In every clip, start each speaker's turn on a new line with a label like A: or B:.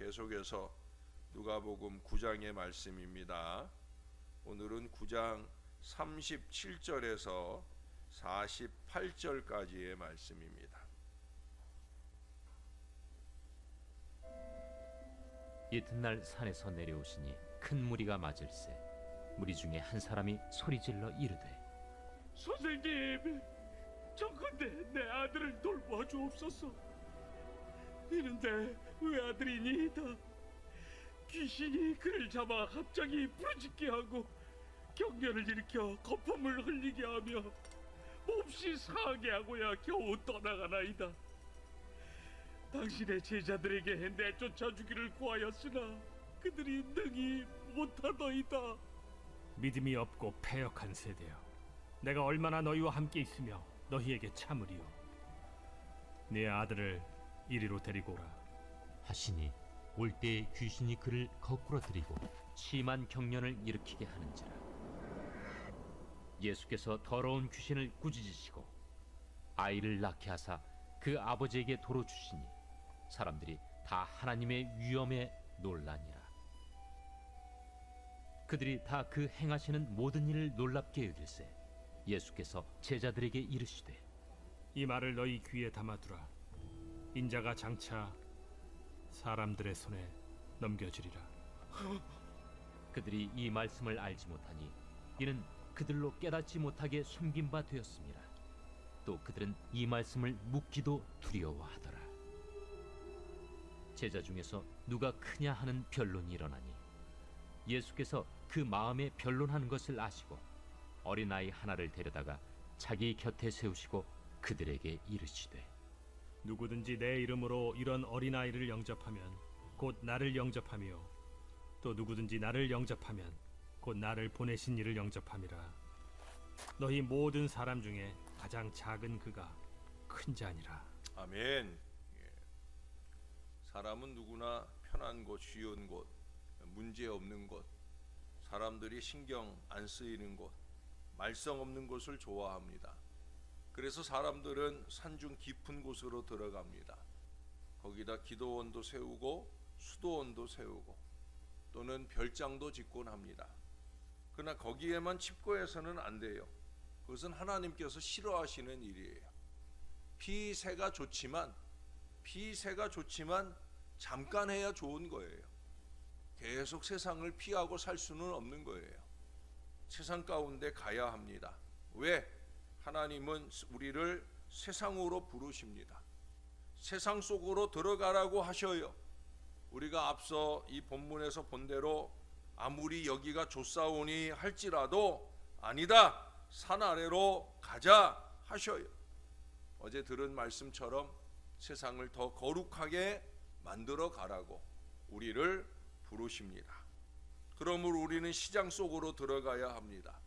A: 계속해서 누가복음 9장의 말씀입니다. 오늘은 9장 37절에서 48절까지의 말씀입니다.
B: 이튿날 산에서 내려오시니 큰 무리가 맞을세. 무리 중에 한 사람이 소리질러 이르되,
C: 선생님, 정컨대 내 아들을 돌봐 주옵소서. 이는데 외아들이니이다. 귀신이 그를 잡아 갑자기 부르짖게 하고 경련을 일으켜 거품을 흘리게 하며 몹시 상하게 하고야 겨우 떠나가나이다. 당신의 제자들에게 내쫓아 주기를 구하였으나 그들이 능히 못하더이다.
D: 믿음이 없고 패역한 세대여, 내가 얼마나 너희와 함께 있으며 너희에게 참으리요. 네 아들을 이리로 데리고 오라
B: 하시니 올 때에 귀신이 그를 거꾸로 들이고 심한 경련을 일으키게 하는지라. 예수께서 더러운 귀신을 꾸짖으시고 아이를 낳게 하사 그 아버지에게 도로 주시니 사람들이 다 하나님의 위엄에 놀라니라. 그들이 다 그 행하시는 모든 일을 놀랍게 여길세. 예수께서 제자들에게 이르시되,
D: 이 말을 너희 귀에 담아두라. 인자가 장차 사람들의 손에 넘겨지리라.
B: 그들이 이 말씀을 알지 못하니 이는 그들로 깨닫지 못하게 숨긴 바 되었습니다. 또 그들은 이 말씀을 묻기도 두려워하더라. 제자 중에서 누가 크냐 하는 변론이 일어나니 예수께서 그 마음에 변론하는 것을 아시고 어린아이 하나를 데려다가 자기 곁에 세우시고 그들에게 이르시되,
D: 누구든지 내 이름으로 이런 어린아이를 영접하면 곧 나를 영접하며, 또 누구든지 나를 영접하면 곧 나를 보내신 이를 영접함이라. 너희 모든 사람 중에 가장 작은 그가 큰 자니라.
A: 아멘. 사람은 누구나 편한 곳, 쉬운 곳, 문제 없는 곳, 사람들이 신경 안 쓰이는 곳, 말썽 없는 곳을 좋아합니다. 그래서 사람들은 산중 깊은 곳으로 들어갑니다. 거기다 기도원도 세우고 수도원도 세우고 또는 별장도 짓곤 합니다. 그러나 거기에만 집고해서는 안 돼요. 그것은 하나님께서 싫어하시는 일이에요. 피세가 좋지만 잠깐 해야 좋은 거예요. 계속 세상을 피하고 살 수는 없는 거예요. 세상 가운데 가야 합니다. 왜? 하나님은 우리를 세상으로 부르십니다. 세상 속으로 들어가라고 하셔요. 우리가 앞서 이 본문에서 본 대로 아무리 여기가 좁사오니 할지라도 아니다, 산 아래로 가자 하셔요. 어제 들은 말씀처럼 세상을 더 거룩하게 만들어 가라고 우리를 부르십니다. 그러므로 우리는 시장 속으로 들어가야 합니다.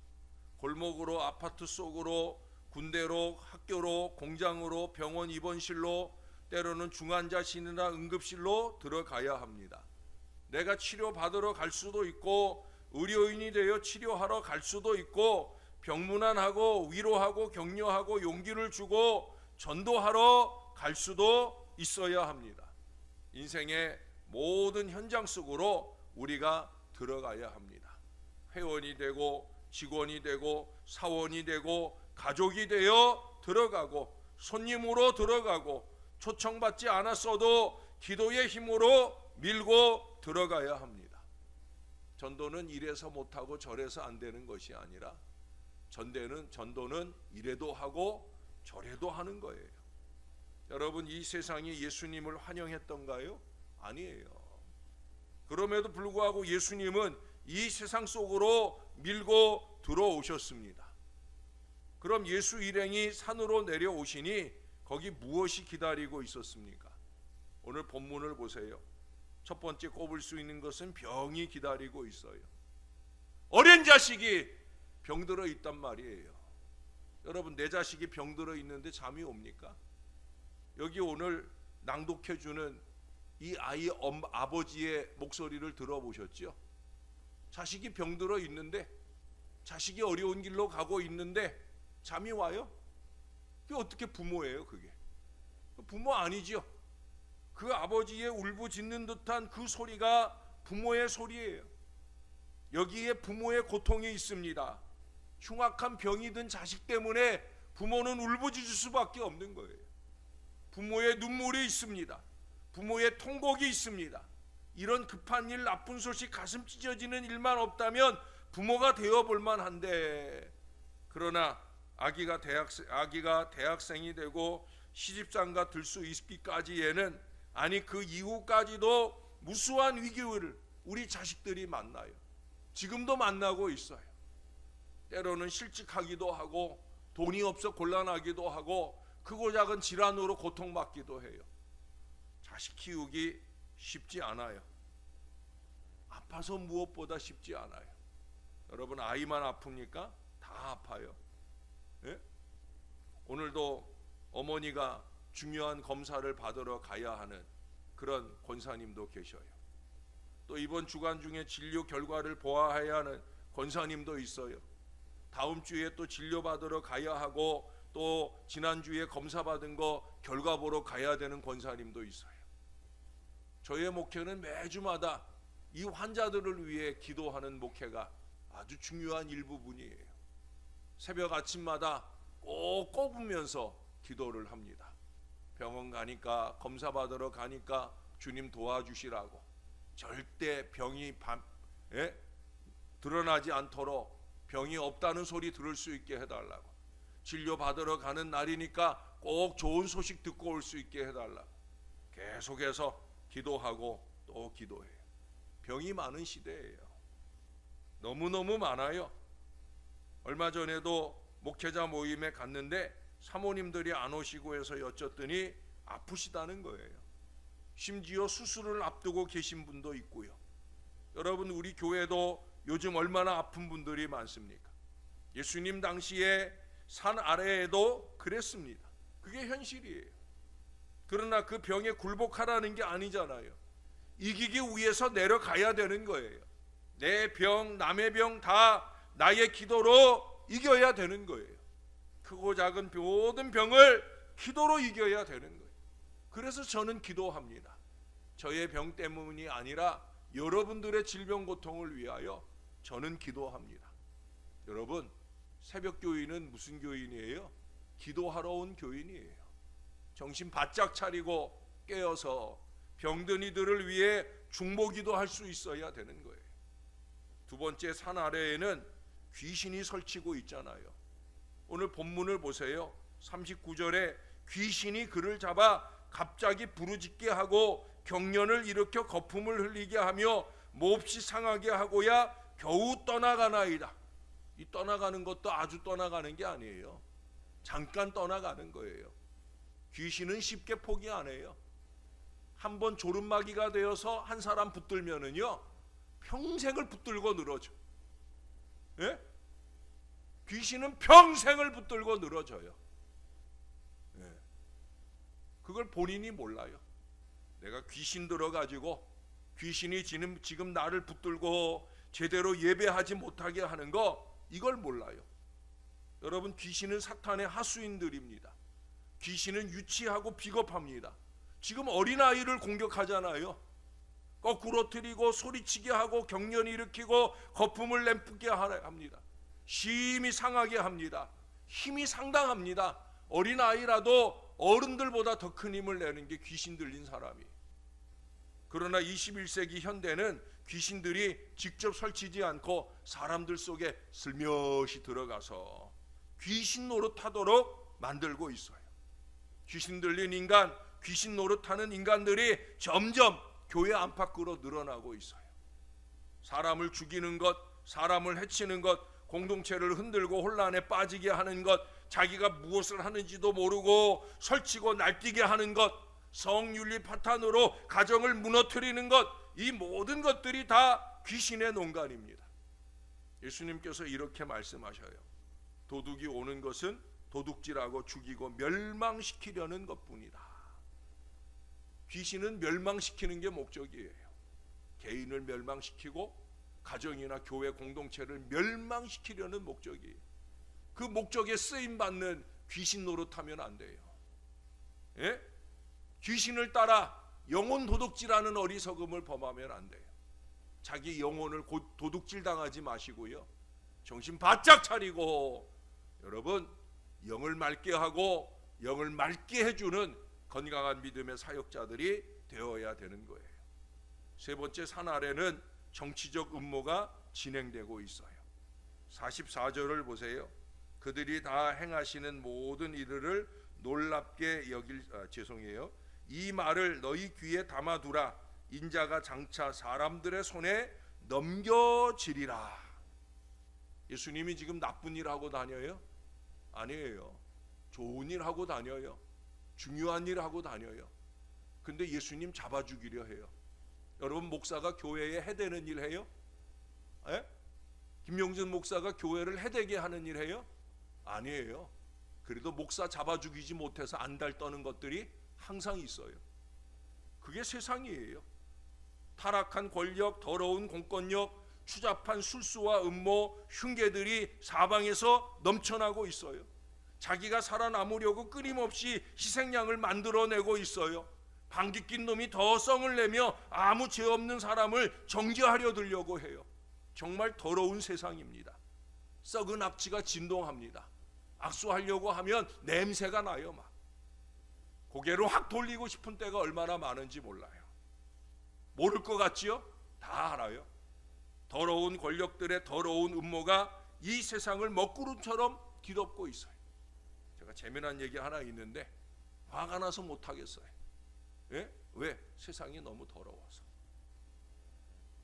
A: 골목으로, 아파트 속으로, 군대로, 학교로, 공장으로, 병원 입원실로, 때로는 중환자실이나 응급실로 들어가야 합니다. 내가 치료받으러 갈 수도 있고 의료인이 되어 치료하러 갈 수도 있고 병문안하고 위로하고 격려하고 용기를 주고 전도하러 갈 수도 있어야 합니다. 인생의 모든 현장 속으로 우리가 들어가야 합니다. 회원이 되고 직원이 되고 사원이 되고 가족이 되어 들어가고 손님으로 들어가고 초청받지 않았어도 기도의 힘으로 밀고 들어가야 합니다. 전도는 이래서 못하고 저래서 안 되는 것이 아니라 전도는 이래도 하고 저래도 하는 거예요. 여러분, 이 세상이 예수님을 환영했던가요? 아니에요. 그럼에도 불구하고 예수님은 이 세상 속으로 밀고 들어오셨습니다. 그럼 예수 일행이 산으로 내려오시니 거기 무엇이 기다리고 있었습니까? 오늘 본문을 보세요. 첫 번째 꼽을 수 있는 것은 병이 기다리고 있어요. 어린 자식이 병들어 있단 말이에요. 여러분, 내 자식이 병들어 있는데 잠이 옵니까? 여기 오늘 낭독해주는 이 아이 아버지의 목소리를 들어보셨죠? 자식이 병들어 있는데, 자식이 어려운 길로 가고 있는데 잠이 와요? 그게 어떻게 부모예요? 그게 부모 아니죠. 그 아버지의 울부짖는 듯한 그 소리가 부모의 소리예요. 여기에 부모의 고통이 있습니다. 흉악한 병이 든 자식 때문에 부모는 울부짖을 수밖에 없는 거예요. 부모의 눈물이 있습니다. 부모의 통곡이 있습니다. 이런 급한 일, 나쁜 소식, 가슴 찢어지는 일만 없다면 부모가 되어볼 만한데, 그러나 아기가 대학생이 되고 시집장가 들 수 있기까지에는, 아니 그 이후까지도 무수한 위기를 우리 자식들이 만나요. 지금도 만나고 있어요. 때로는 실직하기도 하고 돈이 없어 곤란하기도 하고 크고 작은 질환으로 고통받기도 해요. 자식 키우기 쉽지 않아요. 아파서 무엇보다 쉽지 않아요. 여러분, 아이만 아픕니까? 다 아파요. 예? 오늘도 어머니가 중요한 검사를 받으러 가야 하는 그런 권사님도 계셔요. 또 이번 주간 중에 진료 결과를 보아야 하는 권사님도 있어요. 다음 주에 또 진료 받으러 가야 하고 또 지난주에 검사 받은 거 결과 보러 가야 되는 권사님도 있어요. 저의 목회는 매주마다 이 환자들을 위해 기도하는 목회가 아주 중요한 일부분이에요. 새벽 아침마다 꼭 꼽으면서 기도를 합니다. 병원 가니까, 검사 받으러 가니까 주님 도와주시라고, 절대 병이 드러나지 않도록 병이 없다는 소리 들을 수 있게 해달라고, 진료 받으러 가는 날이니까 꼭 좋은 소식 듣고 올 수 있게 해달라고 계속해서 기도하고 또 기도해요. 병이 많은 시대예요. 너무너무 많아요. 얼마 전에도 목회자 모임에 갔는데 사모님들이 안 오시고 해서 여쭸더니 아프시다는 거예요. 심지어 수술을 앞두고 계신 분도 있고요. 여러분, 우리 교회도 요즘 얼마나 아픈 분들이 많습니까? 예수님 당시에 산 아래에도 그랬습니다. 그게 현실이에요. 그러나 그 병에 굴복하라는 게 아니잖아요. 이기기 위해서 내려가야 되는 거예요. 내 병, 남의 병 다 나의 기도로 이겨야 되는 거예요. 크고 작은 모든 병을 기도로 이겨야 되는 거예요. 그래서 저는 기도합니다. 저의 병 때문이 아니라 여러분들의 질병 고통을 위하여 저는 기도합니다. 여러분, 새벽 교인은 무슨 교인이에요? 기도하러 온 교인이에요. 정신 바짝 차리고 깨어서 병든 이들을 위해 중보기도 할 수 있어야 되는 거예요. 두 번째, 산 아래에는 귀신이 설치고 있잖아요. 오늘 본문을 보세요. 39절에 귀신이 그를 잡아 갑자기 부르짖게 하고 경련을 일으켜 거품을 흘리게 하며 몹시 상하게 하고야 겨우 떠나가나이다. 이 떠나가는 것도 아주 떠나가는 게 아니에요. 잠깐 떠나가는 거예요. 귀신은 쉽게 포기 안 해요. 한번 조름마귀가 되어서 한 사람 붙들면은요, 평생을 붙들고 늘어져. 예? 귀신은 평생을 붙들고 늘어져요. 예. 그걸 본인이 몰라요. 내가 귀신 들어가지고 귀신이 지금 나를 붙들고 제대로 예배하지 못하게 하는 거, 이걸 몰라요. 여러분, 귀신은 사탄의 하수인들입니다. 귀신은 유치하고 비겁합니다. 지금 어린아이를 공격하잖아요. 거꾸로 트리고 소리치게 하고 경련 일으키고 거품을 내뿜게 합니다. 심히 상하게 합니다. 힘이 상당합니다. 어린아이라도 어른들보다 더 큰 힘을 내는 게 귀신 들린 사람이. 그러나 21세기 현대는 귀신들이 직접 설치지 않고 사람들 속에 슬며시 들어가서 귀신 노릇하도록 만들고 있어요. 귀신 들린 인간, 귀신 노릇하는 인간들이 점점 교회 안팎으로 늘어나고 있어요. 사람을 죽이는 것, 사람을 해치는 것, 공동체를 흔들고 혼란에 빠지게 하는 것, 자기가 무엇을 하는지도 모르고 설치고 날뛰게 하는 것, 성윤리 파탄으로 가정을 무너뜨리는 것, 이 모든 것들이 다 귀신의 농간입니다. 예수님께서 이렇게 말씀하셔요. 도둑이 오는 것은 도둑질하고 죽이고 멸망시키려는 것뿐이다. 귀신은 멸망시키는 게 목적이에요. 개인을 멸망시키고 가정이나 교회 공동체를 멸망시키려는 목적이에요. 그 목적에 쓰임받는 귀신 노릇하면 안 돼요. 예? 귀신을 따라 영혼 도둑질하는 어리석음을 범하면 안 돼요. 자기 영혼을 곧 도둑질 당하지 마시고요. 정신 바짝 차리고 여러분 영을 맑게 하고 영을 맑게 해주는 건강한 믿음의 사역자들이 되어야 되는 거예요. 세 번째, 산 아래는 정치적 음모가 진행되고 있어요. 44절을 보세요. 그들이 다 행하시는 모든 일을 놀랍게 이 말을 너희 귀에 담아두라. 인자가 장차 사람들의 손에 넘겨지리라. 예수님이 지금 나쁜 일 하고 다녀요? 아니에요. 좋은 일 하고 다녀요. 중요한 일 하고 다녀요. 근데 예수님 잡아 죽이려 해요. 여러분, 목사가 교회에 해대는 일 해요? 에? 김용준 목사가 교회를 해대게 하는 일 해요? 아니에요. 그래도 목사 잡아 죽이지 못해서 안달 떠는 것들이 항상 있어요. 그게 세상이에요. 타락한 권력, 더러운 공권력, 추잡한 술수와 음모, 흉계들이 사방에서 넘쳐나고 있어요. 자기가 살아남으려고 끊임없이 희생양을 만들어내고 있어요. 방귀 낀 놈이 더 썽을 내며 아무 죄 없는 사람을 정죄하려 들려고 해요. 정말 더러운 세상입니다. 썩은 악취가 진동합니다. 악수하려고 하면 냄새가 나요. 막 고개를 확 돌리고 싶은 때가 얼마나 많은지 몰라요. 모를 것 같지요? 다 알아요. 더러운 권력들의 더러운 음모가 이 세상을 먹구름처럼 뒤덮고 있어요. 제가 재미난 얘기 하나 있는데 화가 나서 못하겠어요. 예? 왜? 세상이 너무 더러워서.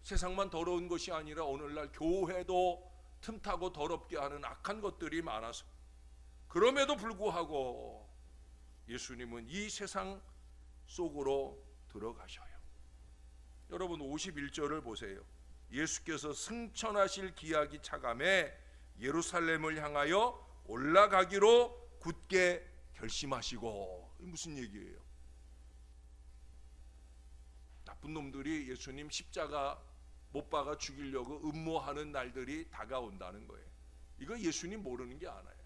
A: 세상만 더러운 것이 아니라 오늘날 교회도 틈타고 더럽게 하는 악한 것들이 많아서, 그럼에도 불구하고 예수님은 이 세상 속으로 들어가셔요. 여러분, 51절을 보세요. 예수께서 승천하실 기약이 차감해 예루살렘을 향하여 올라가기로 굳게 결심하시고. 무슨 얘기예요? 나쁜 놈들이 예수님 십자가 못 박아 죽이려고 음모하는 날들이 다가온다는 거예요. 이거 예수님 모르는 게 아니에요.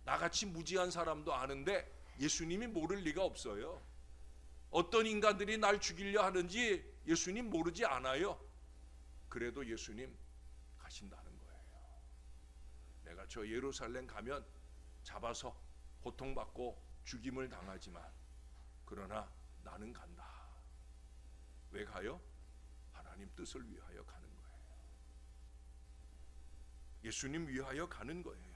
A: 나같이 무지한 사람도 아는데 예수님이 모를 리가 없어요. 어떤 인간들이 날 죽이려 하는지 예수님 모르지 않아요. 그래도 예수님 가신다는 거예요. 내가 저 예루살렘 가면 잡아서 고통받고 죽임을 당하지만 그러나 나는 간다. 왜 가요? 하나님 뜻을 위하여 가는 거예요. 예수님 위하여 가는 거예요.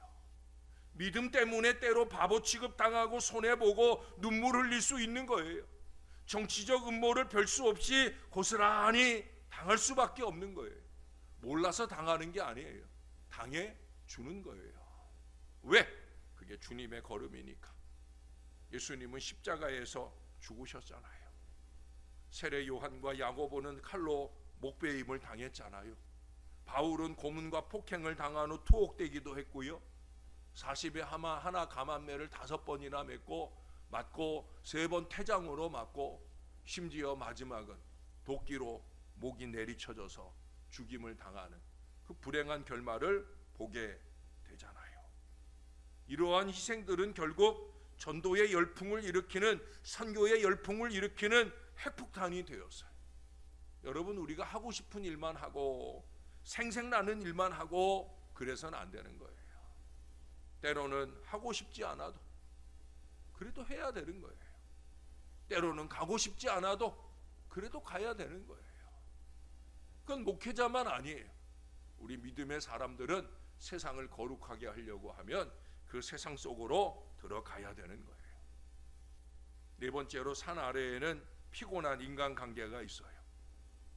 A: 믿음 때문에 때로 바보 취급당하고 손해보고 눈물 흘릴 수 있는 거예요. 정치적 음모를 별 수 없이 고스란히 당할 수밖에 없는 거예요. 몰라서 당하는 게 아니에요. 당해 주는 거예요. 왜? 그게 주님의 걸음이니까. 예수님은 십자가에서 죽으셨잖아요. 세례 요한과 야고보는 칼로 목베임을 당했잖아요. 바울은 고문과 폭행을 당한 후 투옥되기도 했고요. 40에 하나 감한매를 5번이나 맞고 3번 태장으로 맞고, 심지어 마지막은 도끼로 목이 내리쳐져서 죽임을 당하는 그 불행한 결말을 보게 되잖아요. 이러한 희생들은 결국 전도의 열풍을 일으키는, 선교의 열풍을 일으키는 핵폭탄이 되었어요. 여러분, 우리가 하고 싶은 일만 하고 생색나는 일만 하고 그래서는 안 되는 거예요. 때로는 하고 싶지 않아도 그래도 해야 되는 거예요. 때로는 가고 싶지 않아도 그래도 가야 되는 거예요. 그건 목회자만 아니에요. 우리 믿음의 사람들은 세상을 거룩하게 하려고 하면 그 세상 속으로 들어가야 되는 거예요. 네 번째로, 산 아래에는 피곤한 인간관계가 있어요.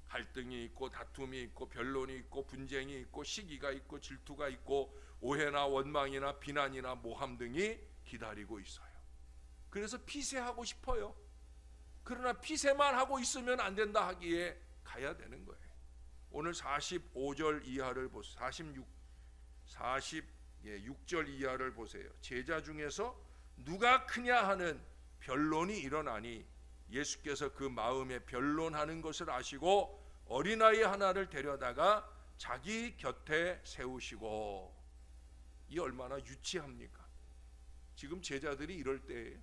A: 갈등이 있고 다툼이 있고 변론이 있고 분쟁이 있고 시기가 있고 질투가 있고 오해나 원망이나 비난이나 모함 등이 기다리고 있어요. 그래서 피세하고 싶어요. 그러나 피세만 하고 있으면 안 된다 하기에 가야 되는 거예요. 오늘 45절 이하를 보세요. 46절 이하를 보세요. 제자 중에서 누가 크냐 하는 변론이 일어나니 예수께서 그 마음에 변론하는 것을 아시고 어린아이 하나를 데려다가 자기 곁에 세우시고. 이 얼마나 유치합니까? 지금 제자들이 이럴 때에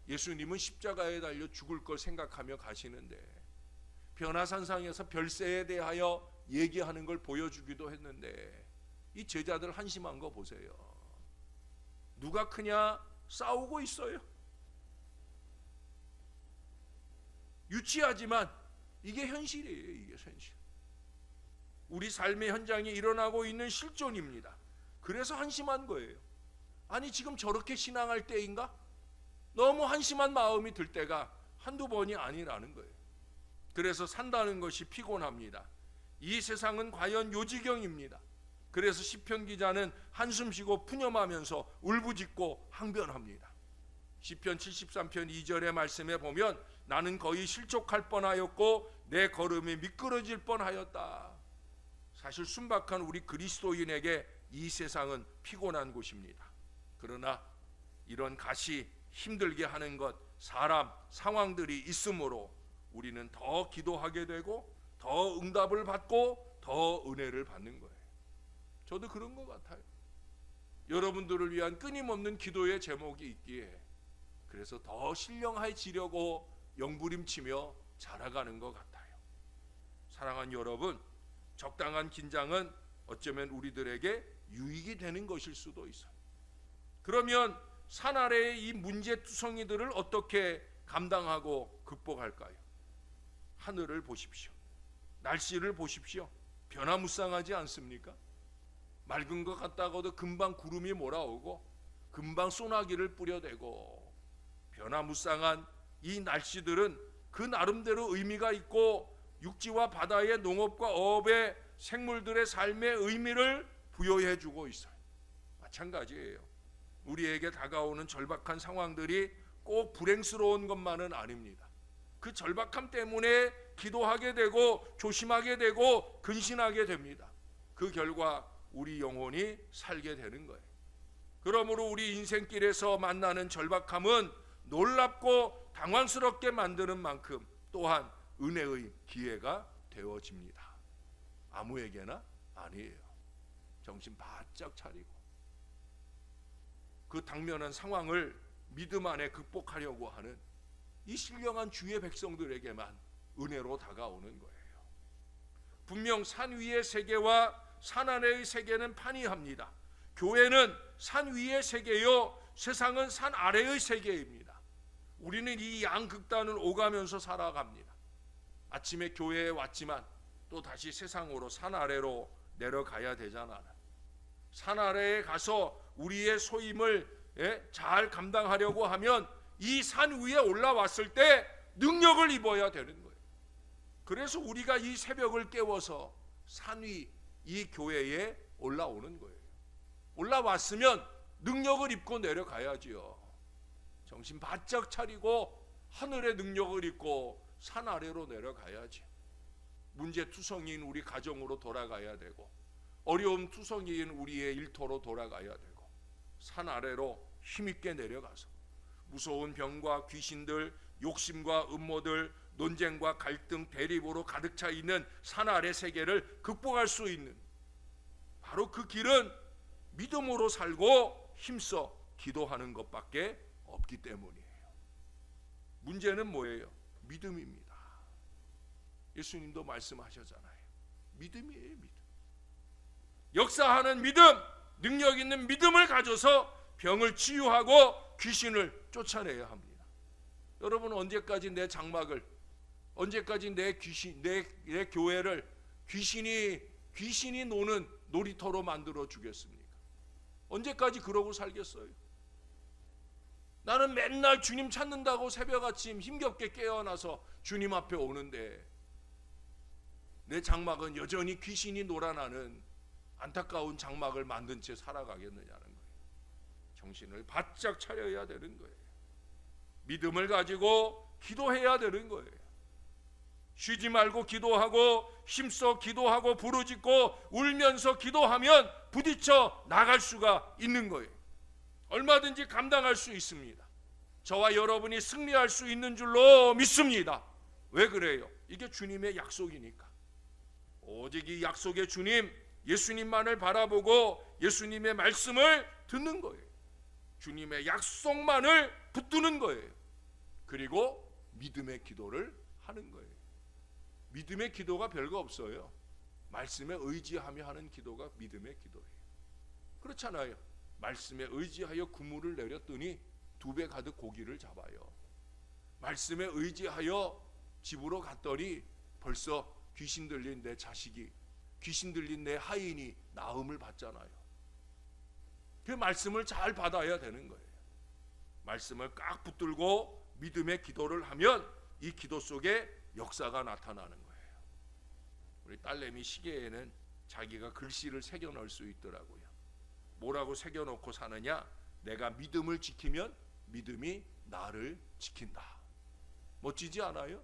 A: 예수님은 십자가에 달려 죽을 걸 생각하며 가시는데 변화산상에서 별세에 대하여 얘기하는 걸 보여주기도 했는데 이 제자들 한심한 거 보세요. 누가 크냐 싸우고 있어요. 유치하지만 이게 현실이에요. 이게 현실. 우리 삶의 현장에 일어나고 있는 실존입니다. 그래서 한심한 거예요. 아니 지금 저렇게 신앙할 때인가? 너무 한심한 마음이 들 때가 한두 번이 아니라는 거예요. 그래서 산다는 것이 피곤합니다. 이 세상은 과연 요지경입니다. 그래서 시편 기자는 한숨 쉬고 푸념하면서 울부짖고 항변합니다. 시편 73편 2절의 말씀에 보면 나는 거의 실족할 뻔하였고 내 걸음이 미끄러질 뻔하였다. 사실 순박한 우리 그리스도인에게 이 세상은 피곤한 곳입니다. 그러나 이런 가시 힘들게 하는 것, 사람, 상황들이 있으므로 우리는 더 기도하게 되고 더 응답을 받고 더 은혜를 받는 거예요. 저도 그런 것 같아요. 여러분들을 위한 끊임없는 기도의 제목이 있기에 그래서 더 신령해지려고 영부림치며 자라가는 것 같아요. 사랑하는 여러분, 적당한 긴장은 어쩌면 우리들에게 유익이 되는 것일 수도 있어요. 그러면 산 아래의 이 문제투성이들을 어떻게 감당하고 극복할까요? 하늘을 보십시오. 날씨를 보십시오. 변화무쌍하지 않습니까? 맑은 것 같다고도 금방 구름이 몰아오고 금방 소나기를 뿌려대고 변화무쌍한 이 날씨들은 그 나름대로 의미가 있고 육지와 바다의 농업과 어업의 생물들의 삶의 의미를 부여해 주고 있어요. 마찬가지예요. 우리에게 다가오는 절박한 상황들이 꼭 불행스러운 것만은 아닙니다. 그 절박함 때문에 기도하게 되고 조심하게 되고 근신하게 됩니다. 그 결과 우리 영혼이 살게 되는 거예요. 그러므로 우리 인생길에서 만나는 절박함은 놀랍고 당황스럽게 만드는 만큼 또한 은혜의 기회가 되어집니다. 아무에게나 아니에요. 정신 바짝 차리고 그 당면한 상황을 믿음 안에 극복하려고 하는 이 신령한 주의 백성들에게만 은혜로 다가오는 거예요. 분명 산 위의 세계와 산 아래의 세계는 판이합니다. 교회는 산 위의 세계요, 세상은 산 아래의 세계입니다. 우리는 이 양극단을 오가면서 살아갑니다. 아침에 교회에 왔지만 또 다시 세상으로 산 아래로 내려가야 되잖아요. 산 아래에 가서 우리의 소임을 잘 감당하려고 하면 이 산 위에 올라왔을 때 능력을 입어야 되는 거예요. 그래서 우리가 이 새벽을 깨워서 산 위 이 교회에 올라오는 거예요. 올라왔으면 능력을 입고 내려가야지요. 정신 바짝 차리고 하늘의 능력을 입고 산 아래로 내려가야지. 문제투성이인 우리 가정으로 돌아가야 되고 어려움 투성이인 우리의 일터로 돌아가야 되고 산 아래로 힘있게 내려가서 무서운 병과 귀신들, 욕심과 음모들, 논쟁과 갈등, 대립으로 가득 차 있는 산 아래 세계를 극복할 수 있는 바로 그 길은 믿음으로 살고 힘써 기도하는 것밖에 없기 때문이에요. 문제는 뭐예요? 믿음입니다. 예수님도 말씀하셨잖아요. 믿음이에요, 믿음. 역사하는 믿음, 능력 있는 믿음을 가져서 병을 치유하고 귀신을 쫓아내야 합니다. 여러분 언제까지 내 장막을, 언제까지 내 귀신, 내 교회를 귀신이 노는 놀이터로 만들어 주겠습니까? 언제까지 그러고 살겠어요? 나는 맨날 주님 찾는다고 새벽 아침 힘겹게 깨어나서 주님 앞에 오는데 내 장막은 여전히 귀신이 놀아나는 안타까운 장막을 만든 채 살아가겠느냐는 거예요. 정신을 바짝 차려야 되는 거예요. 믿음을 가지고 기도해야 되는 거예요. 쉬지 말고 기도하고 힘써 기도하고 부르짖고 울면서 기도하면 부딪혀 나갈 수가 있는 거예요. 얼마든지 감당할 수 있습니다. 저와 여러분이 승리할 수 있는 줄로 믿습니다. 왜 그래요? 이게 주님의 약속이니까. 오직 이 약속의 주님 예수님만을 바라보고 예수님의 말씀을 듣는 거예요. 주님의 약속만을 붙드는 거예요. 그리고 믿음의 기도를 하는 거예요. 믿음의 기도가 별거 없어요. 말씀에 의지하며 하는 기도가 믿음의 기도예요. 그렇잖아요. 말씀에 의지하여 그물을 내렸더니 2배 가득 고기를 잡아요. 말씀에 의지하여 집으로 갔더니 벌써 귀신 들린 내 자식이, 귀신 들린 내 하인이 나음을 받잖아요. 그 말씀을 잘 받아야 되는 거예요. 말씀을 꽉 붙들고 믿음의 기도를 하면 이 기도 속에 역사가 나타나는 거예요. 우리 딸내미 시계에는 자기가 글씨를 새겨 넣을 수 있더라고요. 뭐라고 새겨 놓고 사느냐? 내가 믿음을 지키면 믿음이 나를 지킨다. 멋지지 않아요?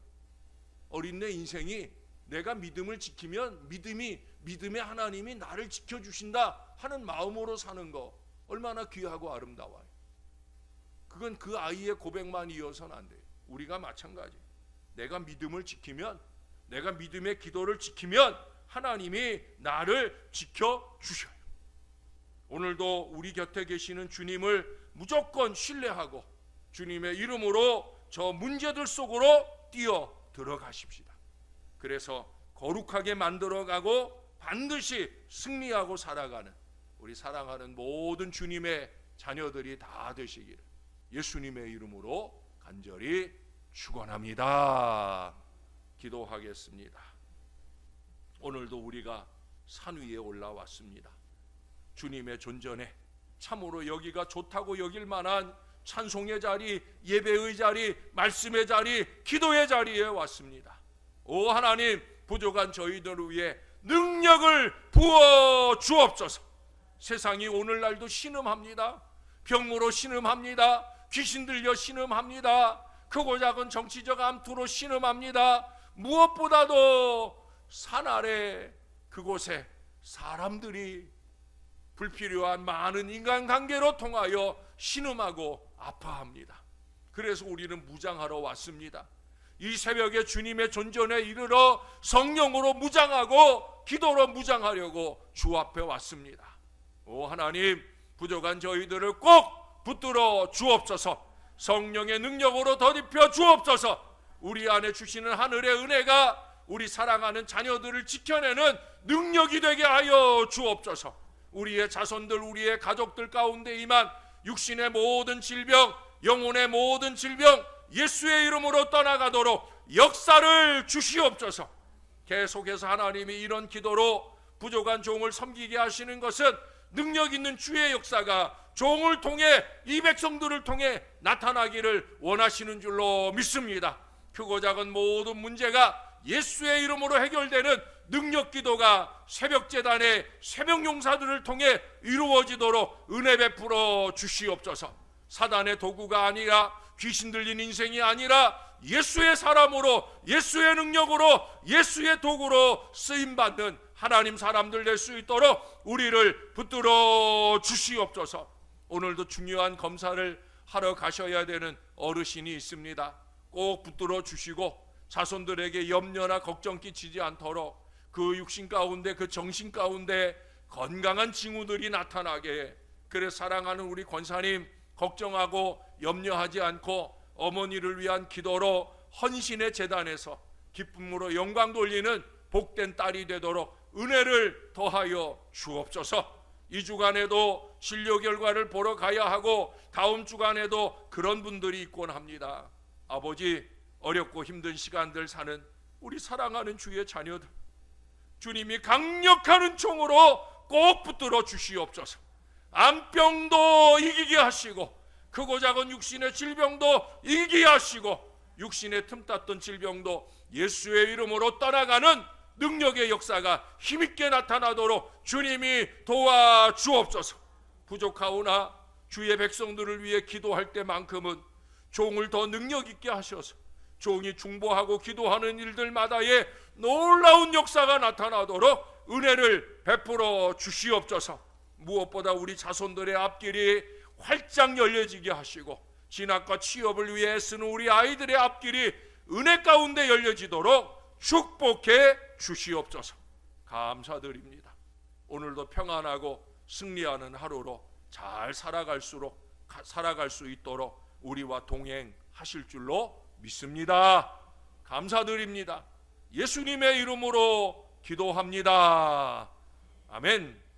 A: 어린 내 인생이 내가 믿음을 지키면 믿음의 하나님이 나를 지켜주신다 하는 마음으로 사는 거 얼마나 귀하고 아름다워요. 그건 그 아이의 고백만 이어서는 안 돼요. 우리가 마찬가지. 내가 믿음을 지키면, 내가 믿음의 기도를 지키면 하나님이 나를 지켜주셔요. 오늘도 우리 곁에 계시는 주님을 무조건 신뢰하고 주님의 이름으로 저 문제들 속으로 뛰어 들어가십시다. 그래서 거룩하게 만들어가고 반드시 승리하고 살아가는 우리 사랑하는 모든 주님의 자녀들이 다 되시기를 예수님의 이름으로 간절히 축원합니다. 기도하겠습니다. 오늘도 우리가 산 위에 올라왔습니다. 주님의 존전에 참으로 여기가 좋다고 여길 만한 찬송의 자리, 예배의 자리, 말씀의 자리, 기도의 자리에 왔습니다. 오 하나님, 부족한 저희들을 위해 능력을 부어 주옵소서. 세상이 오늘날도 신음합니다. 병으로 신음합니다. 귀신 들려 신음합니다. 크고 작은 정치적 암투로 신음합니다. 무엇보다도 산 아래 그곳에 사람들이 불필요한 많은 인간관계로 통하여 신음하고 아파합니다. 그래서 우리는 무장하러 왔습니다. 이 새벽에 주님의 존전에 이르러 성령으로 무장하고 기도로 무장하려고 주 앞에 왔습니다. 오 하나님, 부족한 저희들을 꼭 붙들어 주옵소서. 성령의 능력으로 덧입혀 주옵소서. 우리 안에 주시는 하늘의 은혜가 우리 사랑하는 자녀들을 지켜내는 능력이 되게 하여 주옵소서. 우리의 자손들, 우리의 가족들 가운데 임한 육신의 모든 질병, 영혼의 모든 질병 예수의 이름으로 떠나가도록 역사를 주시옵소서. 계속해서 하나님이 이런 기도로 부족한 종을 섬기게 하시는 것은 능력 있는 주의 역사가 종을 통해 이 백성들을 통해 나타나기를 원하시는 줄로 믿습니다. 크고 작은 모든 문제가 예수의 이름으로 해결되는 능력 기도가 새벽제단의 새벽용사들을 통해 이루어지도록 은혜 베풀어 주시옵소서. 사단의 도구가 아니라, 귀신 들린 인생이 아니라 예수의 사람으로, 예수의 능력으로, 예수의 도구로 쓰임받는 하나님 사람들 될 수 있도록 우리를 붙들어 주시옵소서. 오늘도 중요한 검사를 하러 가셔야 되는 어르신이 있습니다. 꼭 붙들어 주시고 자손들에게 염려나 걱정 끼치지 않도록 그 육신 가운데, 그 정신 가운데 건강한 징후들이 나타나게. 그래 사랑하는 우리 권사님 걱정하고 염려하지 않고 어머니를 위한 기도로 헌신의 제단에서 기쁨으로 영광 돌리는 복된 딸이 되도록 은혜를 더하여 주옵소서. 이 주간에도 진료 결과를 보러 가야 하고 다음 주간에도 그런 분들이 있곤 합니다. 아버지, 어렵고 힘든 시간들 사는 우리 사랑하는 주의 자녀들, 주님이 강력한 은총으로 꼭 붙들어 주시옵소서. 암병도 이기게 하시고 크고 작은 육신의 질병도 이기게 하시고 육신의 틈탔던 질병도 예수의 이름으로 떠나가는 능력의 역사가 힘있게 나타나도록 주님이 도와주옵소서. 부족하오나 주의 백성들을 위해 기도할 때만큼은 종을 더 능력 있게 하셔서 종이 중보하고 기도하는 일들마다의 놀라운 역사가 나타나도록 은혜를 베풀어 주시옵소서. 무엇보다 우리 자손들의 앞길이 활짝 열려지게 하시고 진학과 취업을 위해 쓰는 우리 아이들의 앞길이 은혜 가운데 열려지도록 축복해 주시옵소서. 감사드립니다. 오늘도 평안하고 승리하는 하루로 잘 살아갈 수 있도록 우리와 동행하옵소서. 하실 줄로 믿습니다. 감사드립니다. 예수님의 이름으로 기도합니다. 아멘.